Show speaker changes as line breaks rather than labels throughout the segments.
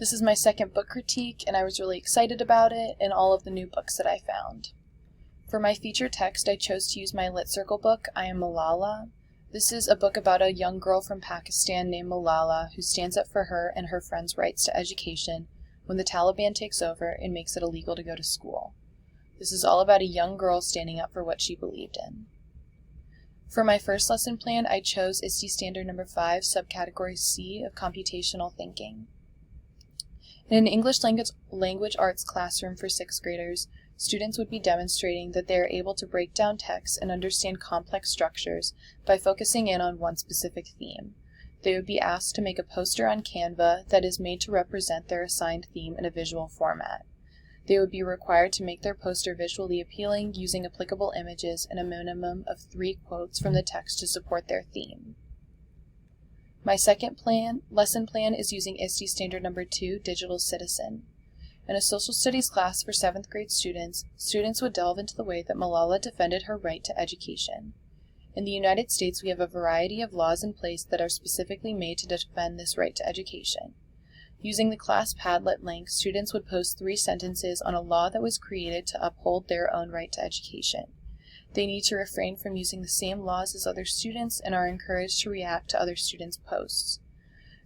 This is my second book critique, and I was really excited about it and all of the new books that I found. For my feature text, I chose to use my Lit Circle book, I Am Malala. This is a book about a young girl from Pakistan named Malala who stands up for her and her friends' rights to education when the Taliban takes over and makes it illegal to go to school. This is all about a young girl standing up for what she believed in. For my first lesson plan, I chose ISTE Standard Number 5, Subcategory C of Computational Thinking. In an English language arts classroom for 6th graders, students would be demonstrating that they are able to break down text and understand complex structures by focusing in on one specific theme. They would be asked to make a poster on Canva that is made to represent their assigned theme in a visual format. They would be required to make their poster visually appealing using applicable images and a minimum of 3 quotes from the text to support their theme. My second lesson plan is using ISTE Standard Number 2, Digital Citizen. In a social studies class for 7th grade students would delve into the way that Malala defended her right to education. In the United States, we have a variety of laws in place that are specifically made to defend this right to education. Using the class Padlet link, students would post 3 sentences on a law that was created to uphold their own right to education. They need to refrain from using the same laws as other students and are encouraged to react to other students' posts.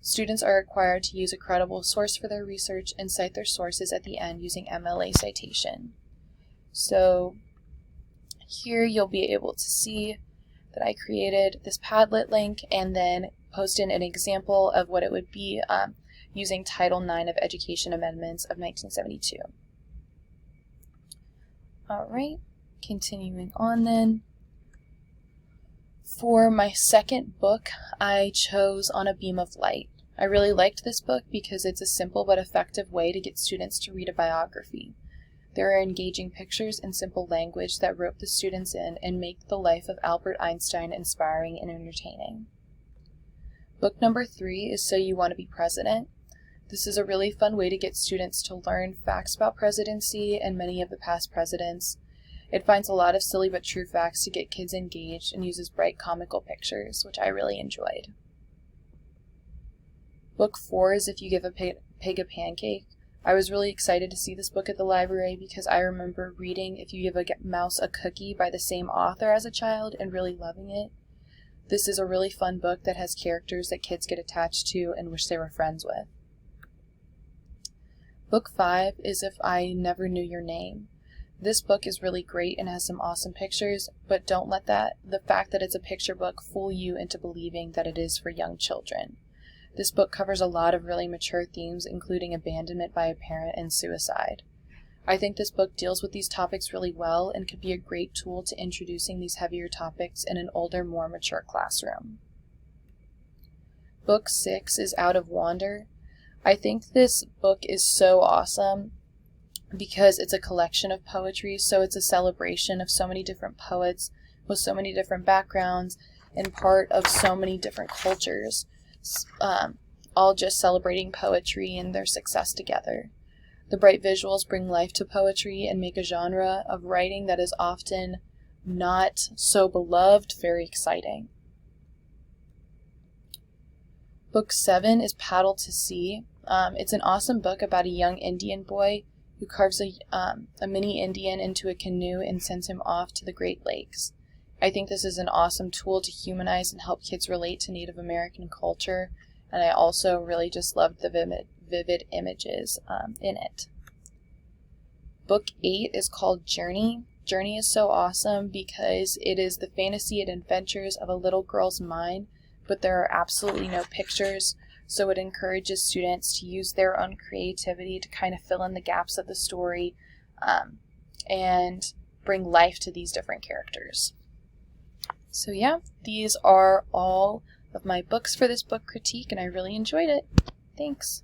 Students are required to use a credible source for their research and cite their sources at the end using MLA citation. So here you'll be able to see that I created this Padlet link and then posted an example of what it would be using Title IX of Education Amendments of 1972. All right. Continuing on then, for my second book, I chose On a Beam of Light. I really liked this book because it's a simple but effective way to get students to read a biography. There are engaging pictures and simple language that rope the students in and make the life of Albert Einstein inspiring and entertaining. Book number 3 is So You Want to Be President. This is a really fun way to get students to learn facts about presidency and many of the past presidents. It finds a lot of silly but true facts to get kids engaged and uses bright comical pictures, which I really enjoyed. Book 4 is If You Give a Pig a Pancake. I was really excited to see this book at the library because I remember reading If You Give a Mouse a Cookie by the same author as a child and really loving it. This is a really fun book that has characters that kids get attached to and wish they were friends with. Book 5 is If I Never Knew Your Name. This book is really great and has some awesome pictures, but don't let the fact that it's a picture book fool you into believing that it is for young children. This book covers a lot of really mature themes, including abandonment by a parent and suicide. I think this book deals with these topics really well and could be a great tool to introducing these heavier topics in an older, more mature classroom. Book 6 is Out of Wander. I think this book is so awesome because it's a collection of poetry, so it's a celebration of so many different poets with so many different backgrounds and part of so many different cultures, all just celebrating poetry and their success together. The bright visuals bring life to poetry and make a genre of writing that is often not so beloved very exciting. Book 7 is Paddle to Sea. It's an awesome book about a young Indian boy who carves a mini Indian into a canoe and sends him off to the Great Lakes. I think this is an awesome tool to humanize and help kids relate to Native American culture, and I also really just loved the vivid images in it. Book 8 is called Journey. Journey is so awesome because it is the fantasy and adventures of a little girl's mind, but there are absolutely no pictures, so it encourages students to use their own creativity to kind of fill in the gaps of the story and bring life to these different characters. So yeah, these are all of my books for this book critique, and I really enjoyed it. Thanks.